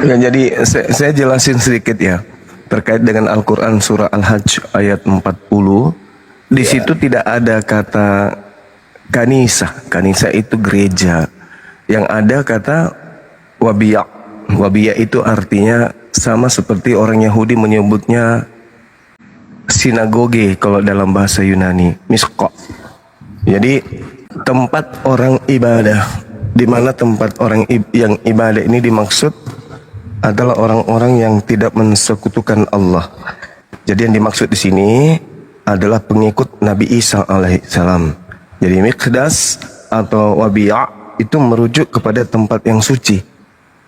Ya, jadi saya jelasin sedikit ya terkait dengan Al-Quran surah Al-Hajj ayat 40. Di situ tidak ada kata kanisa. Kanisa itu gereja. Yang ada kata wabiya. Wabiya itu artinya sama seperti orang Yahudi menyebutnya sinagoge kalau dalam bahasa Yunani, miskok. Jadi tempat orang ibadah, di mana tempat orang yang ibadah ini dimaksud adalah orang-orang yang tidak mensekutukan Allah. Jadi yang dimaksud di sini adalah pengikut Nabi Isa alaihissalam. Jadi Miqdas atau Wabi'a itu merujuk kepada tempat yang suci,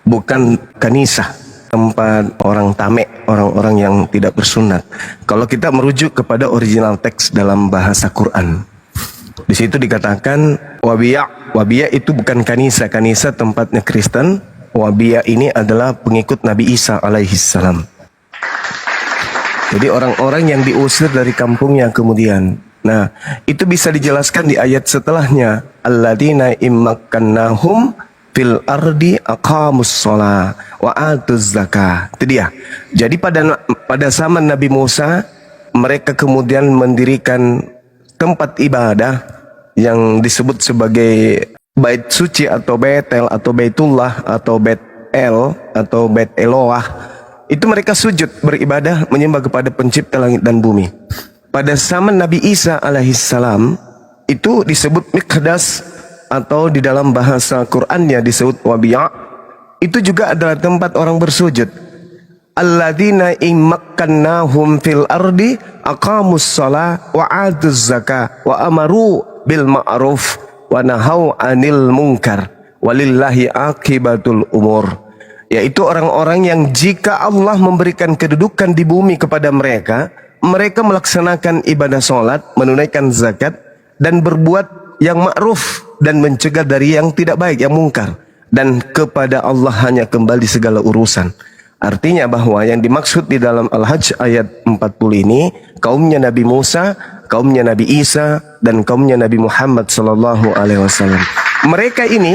bukan kanisah, tempat orang tamek, orang-orang yang tidak bersunat. Kalau kita merujuk kepada original teks dalam bahasa Quran, di situ dikatakan Wabi'a. Wabi'a itu bukan kanisa, kanisa tempatnya Kristen. Wabi'a ini adalah pengikut Nabi Isa alaihissalam. Jadi orang-orang yang diusir dari kampungnya kemudian. Nah, itu bisa dijelaskan di ayat setelahnya. Alladzina immakkannahum fil ardi aqamus shalah wa atuz zakah. Itu dia. Jadi pada zaman Nabi Musa, mereka kemudian mendirikan tempat ibadah yang disebut sebagai Bait Suci atau Betel atau Baitullah atau Bet El atau Bet Eloah. Itu mereka sujud beribadah menyembah kepada pencipta langit dan bumi. Pada zaman Nabi Isa alaihissalam itu disebut Miqdas atau di dalam bahasa Qur'annya disebut Wabi'a. Itu juga adalah tempat orang bersujud. Alladzina immakkannahum fil ardi aqamus shalah wa atuz zakah wa amaru bil ma'ruf wa nahau anil munkar walillahi akibatul umur. Yaitu orang-orang yang jika Allah memberikan kedudukan di bumi kepada mereka, mereka melaksanakan ibadah sholat, menunaikan zakat, dan berbuat yang ma'ruf dan mencegah dari yang tidak baik, yang mungkar. Dan kepada Allah hanya kembali segala urusan. Artinya bahwa yang dimaksud di dalam Al-Hajj ayat 40 ini, kaumnya Nabi Musa, kaumnya Nabi Isa, dan kaumnya Nabi Muhammad sallallahu alaihi wasallam. Mereka ini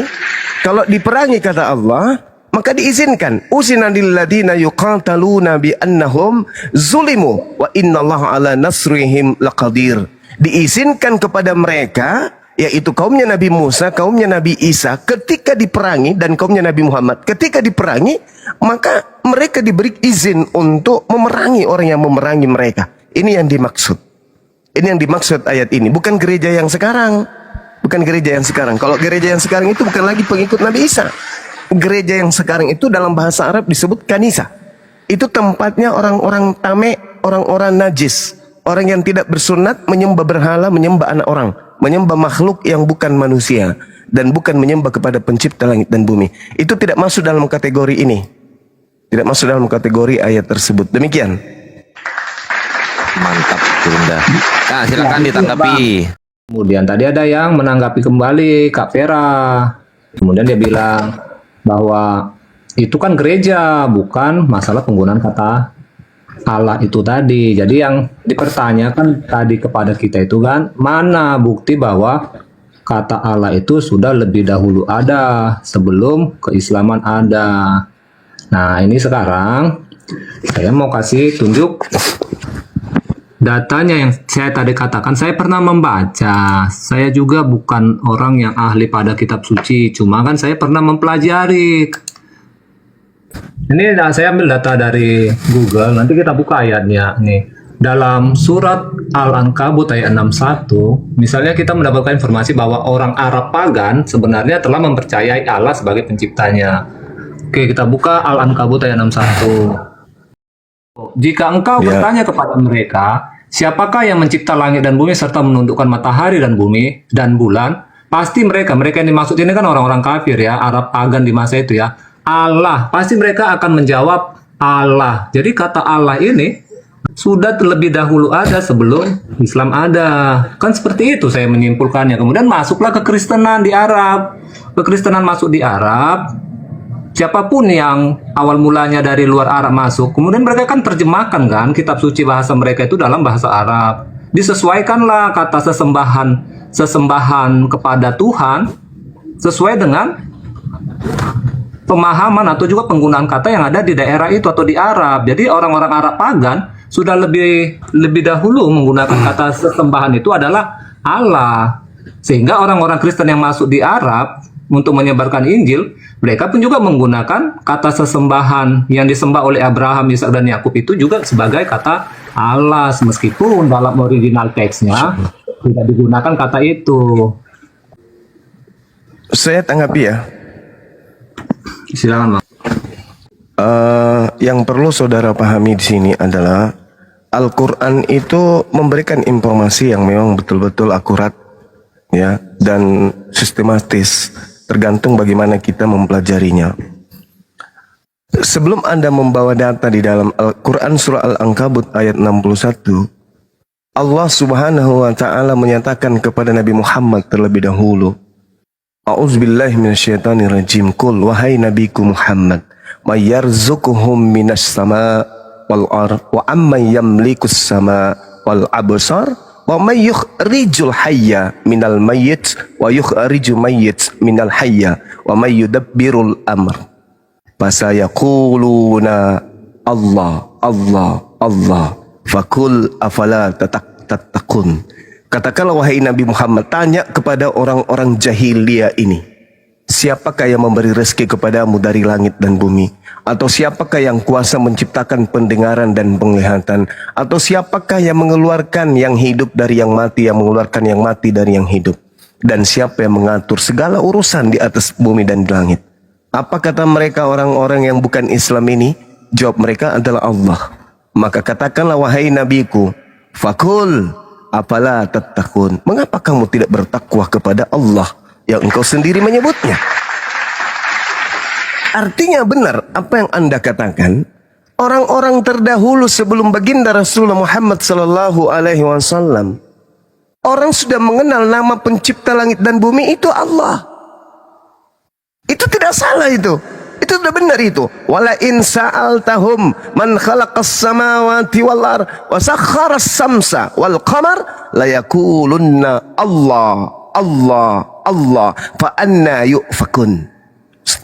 kalau diperangi kata Allah, maka diizinkan. Uzina lil ladina yuqataluna bi annahum zulimu wa innallaha ala nasrihim laqadir. Diizinkan kepada mereka, yaitu kaumnya Nabi Musa, kaumnya Nabi Isa, ketika diperangi, dan kaumnya Nabi Muhammad ketika diperangi, maka mereka diberi izin untuk memerangi orang yang memerangi mereka. Ini yang dimaksud. Ini yang dimaksud ayat ini, bukan gereja yang sekarang. Bukan gereja yang sekarang. Kalau gereja yang sekarang itu bukan lagi pengikut Nabi Isa. Gereja yang sekarang itu dalam bahasa Arab disebut kanisa. Itu tempatnya orang-orang tamek, orang-orang najis, orang yang tidak bersunat, menyembah berhala, menyembah anak orang, menyembah makhluk yang bukan manusia, dan bukan menyembah kepada pencipta langit dan bumi. Itu tidak masuk dalam kategori ini. Tidak masuk dalam kategori ayat tersebut. Demikian. Mantap, Bunda. Nah, silakan ditanggapi. Kemudian tadi ada yang menanggapi kembali Kak Vera. Kemudian dia bilang bahwa itu kan gereja, bukan masalah penggunaan kata Allah itu tadi. Jadi yang dipertanyakan tadi kepada kita itu kan, mana bukti bahwa kata Allah itu sudah lebih dahulu ada, sebelum keislaman ada. Nah, ini sekarang saya mau kasih tunjuk datanya yang saya tadi katakan. Saya pernah membaca, saya juga bukan orang yang ahli pada kitab suci, cuma kan saya pernah mempelajari. Ini saya ambil data dari Google, nanti kita buka ayatnya nih. Dalam surat Al-Ankabut ayat 61, misalnya kita mendapatkan informasi bahwa orang Arab pagan sebenarnya telah mempercayai Allah sebagai penciptanya. Oke, kita buka Al-Ankabut ayat 61. Jika engkau bertanya kepada mereka, siapakah yang mencipta langit dan bumi serta menundukkan matahari dan bumi dan bulan? Pasti mereka yang dimaksud ini kan orang-orang kafir ya, Arab pagan di masa itu ya. Allah, pasti mereka akan menjawab Allah. Jadi kata Allah ini sudah terlebih dahulu ada sebelum Islam ada. Kan seperti itu saya menyimpulkannya. Kemudian masuklah kekristenan di Arab. Kekristenan masuk di Arab. Siapapun yang awal mulanya dari luar Arab masuk, kemudian mereka kan terjemahkan kan kitab suci bahasa mereka itu dalam bahasa Arab. Disesuaikanlah kata sesembahan kepada Tuhan sesuai dengan pemahaman atau juga penggunaan kata yang ada di daerah itu atau di Arab. Jadi orang-orang Arab pagan sudah lebih dahulu menggunakan kata sesembahan itu adalah Allah. Sehingga orang-orang Kristen yang masuk di Arab untuk menyebarkan Injil, mereka pun juga menggunakan kata sesembahan yang disembah oleh Abraham, Ishak dan Yakub itu juga sebagai kata Allah, meskipun dalam original teksnya tidak digunakan kata itu. Saya tanggapi ya. Silakan, Bang. Yang perlu saudara pahami di sini adalah Al-Quran itu memberikan informasi yang memang betul-betul akurat, ya, dan sistematis, tergantung bagaimana kita mempelajarinya. Sebelum Anda membawa data di dalam Al-Quran surah Al-Ankabut ayat 61, Allah Subhanahu wa taala menyatakan kepada Nabi Muhammad terlebih dahulu, A'udzubillahi minasyaitonirrajim. Qul wahai nabiku Muhammad, may yarzuquhum minas sama wal ar wa amman yamlikus sama wal absar wa may yukhrijul hayya minal mayyit wa yukhriju mayyit minal hayya wa may yudabbirul amr. Fasayaquluna Allah Allah Allah fakul afala tattaqun. Katakanlah wahai Nabi Muhammad, tanya kepada orang-orang jahiliyah ini, siapakah yang memberi rezeki kepadamu dari langit dan bumi? Atau siapakah yang kuasa menciptakan pendengaran dan penglihatan? Atau siapakah yang mengeluarkan yang hidup dari yang mati, yang mengeluarkan yang mati dari yang hidup? Dan siapa yang mengatur segala urusan di atas bumi dan di langit? Apa kata mereka orang-orang yang bukan Islam ini? Jawab mereka adalah Allah. Maka katakanlah wahai nabiku, fakul afala tattaqun. Mengapa kamu tidak bertakwa kepada Allah yang engkau sendiri menyebutnya? Artinya benar apa yang Anda katakan. Orang-orang terdahulu sebelum baginda Rasulullah Muhammad sallallahu alaihi wasallam, orang sudah mengenal nama pencipta langit dan bumi itu Allah. Itu tidak salah itu. Itu sudah benar itu. Wala in sa'altahum man khalaqas samawati wal ard wa sakharas samsa wal qamar la yaqulunna Allah Allah Allah fa anna yufakun.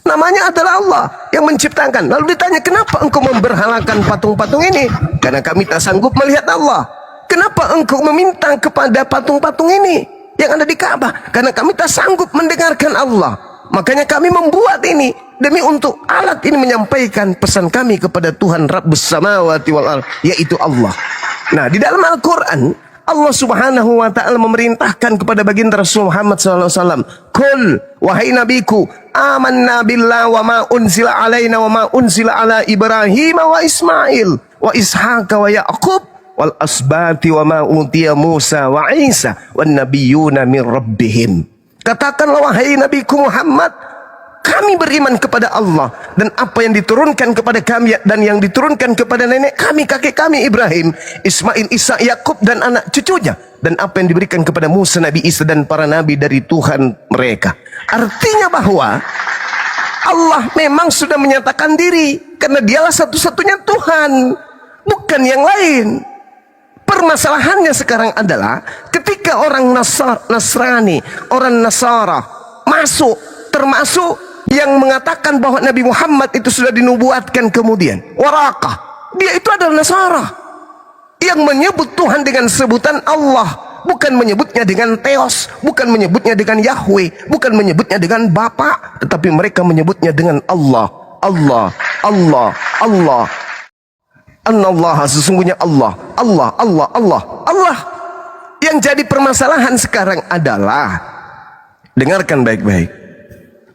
Namanya adalah Allah yang menciptakan. Lalu ditanya, kenapa engkau memberhalakan patung-patung ini? Karena kami tak sanggup melihat Allah. Kenapa engkau meminta kepada patung-patung ini yang ada di Ka'bah? Karena kami tak sanggup mendengarkan Allah. Makanya kami membuat ini demi untuk alat ini menyampaikan pesan kami kepada Tuhan Rabbus Samawati wal Ardh, yaitu Allah. Nah, di dalam Al-Quran Allah Subhanahu wa taala memerintahkan kepada baginda Rasul Muhammad sallallahu alaihi wasallam, "Qul wahai nabiku, amanna billah wa ma unzila alaina wa ma unzila ala Ibrahim wa Ismail wa Ishaq wa Yaqub wal asbati wa ma utiya Musa wa Isa wan nabiyyuna min rabbihim." Katakanlah wahai nabiku Muhammad, kami beriman kepada Allah dan apa yang diturunkan kepada kami dan yang diturunkan kepada nenek kami, kakek kami Ibrahim, Ismail, Isa, Yakub dan anak cucunya, dan apa yang diberikan kepada Musa, Nabi Isa dan para nabi dari Tuhan mereka. Artinya bahwa Allah memang sudah menyatakan diri karena dialah satu-satunya Tuhan, bukan yang lain. Permasalahannya sekarang adalah ketika orang Nasrani, orang Nasara masuk, termasuk yang mengatakan bahwa Nabi Muhammad itu sudah dinubuatkan kemudian. Warakah, dia itu adalah Nasara yang menyebut Tuhan dengan sebutan Allah, bukan menyebutnya dengan Theos, bukan menyebutnya dengan Yahweh, bukan menyebutnya dengan Bapa, tetapi mereka menyebutnya dengan Allah. Allah, Allah, Allah. Allah, sesungguhnya Allah, Allah, Allah, Allah, Allah. Yang jadi permasalahan sekarang adalah, dengarkan baik-baik,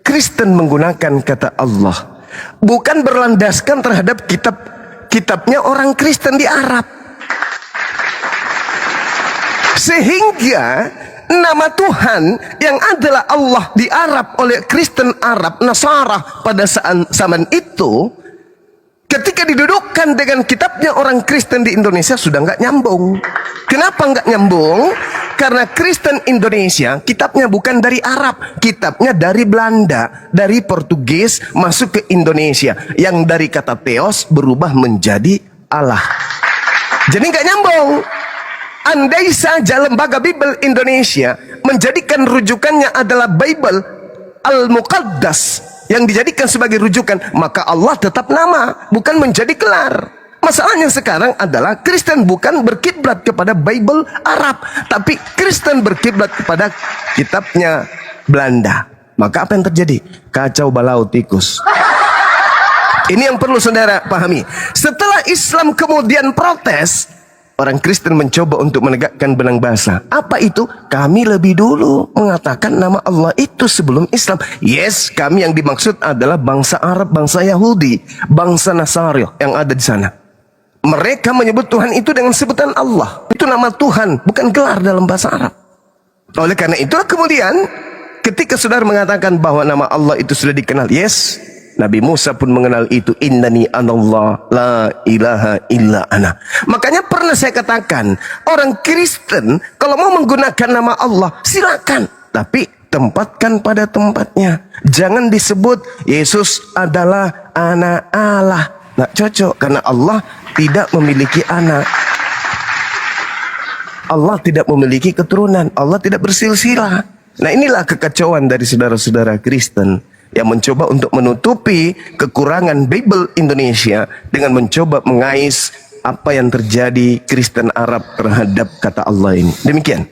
Kristen menggunakan kata Allah bukan berlandaskan terhadap kitabnya orang Kristen di Arab, sehingga nama Tuhan yang adalah Allah di Arab oleh Kristen Arab Nasara pada zaman itu, ketika didudukkan dengan kitabnya orang Kristen di Indonesia sudah nggak nyambung. Kenapa nggak nyambung? Karena Kristen Indonesia kitabnya bukan dari Arab, kitabnya dari Belanda, dari Portugis masuk ke Indonesia, yang dari kata Theos berubah menjadi Allah. Jadi nggak nyambung. Andai saja lembaga Bible Indonesia menjadikan rujukannya adalah Bible Al-Muqaddas yang dijadikan sebagai rujukan, maka Allah tetap nama, bukan menjadi gelar. Masalahnya sekarang adalah Kristen bukan berkiblat kepada Bible Arab, tapi Kristen berkiblat kepada kitabnya Belanda. Maka apa yang terjadi? Kacau balau tikus. Ini yang perlu saudara pahami. Setelah Islam kemudian protes, orang Kristen mencoba untuk menegakkan benang basah. Apa itu? Kami lebih dulu mengatakan nama Allah itu sebelum Islam. Yes, kami yang dimaksud adalah bangsa Arab, bangsa Yahudi, bangsa Nasari yang ada di sana. Mereka menyebut Tuhan itu dengan sebutan Allah. Itu nama Tuhan, bukan gelar dalam bahasa Arab. Oleh karena itulah kemudian ketika saudara mengatakan bahwa nama Allah itu sudah dikenal, yes, Nabi Musa pun mengenal itu. Innani anallah la ilaha illa ana. Makanya pernah saya katakan, orang Kristen kalau mau menggunakan nama Allah silakan, tapi tempatkan pada tempatnya. Jangan disebut Yesus adalah anak Allah. Nggak cocok, karena Allah tidak memiliki anak. Allah tidak memiliki keturunan. Allah tidak bersilsilah. Nah, inilah kekacauan dari saudara-saudara Kristen yang mencoba untuk menutupi kekurangan Bible Indonesia dengan mencoba mengais apa yang terjadi Kristen Arab terhadap kata Allah ini. Demikian.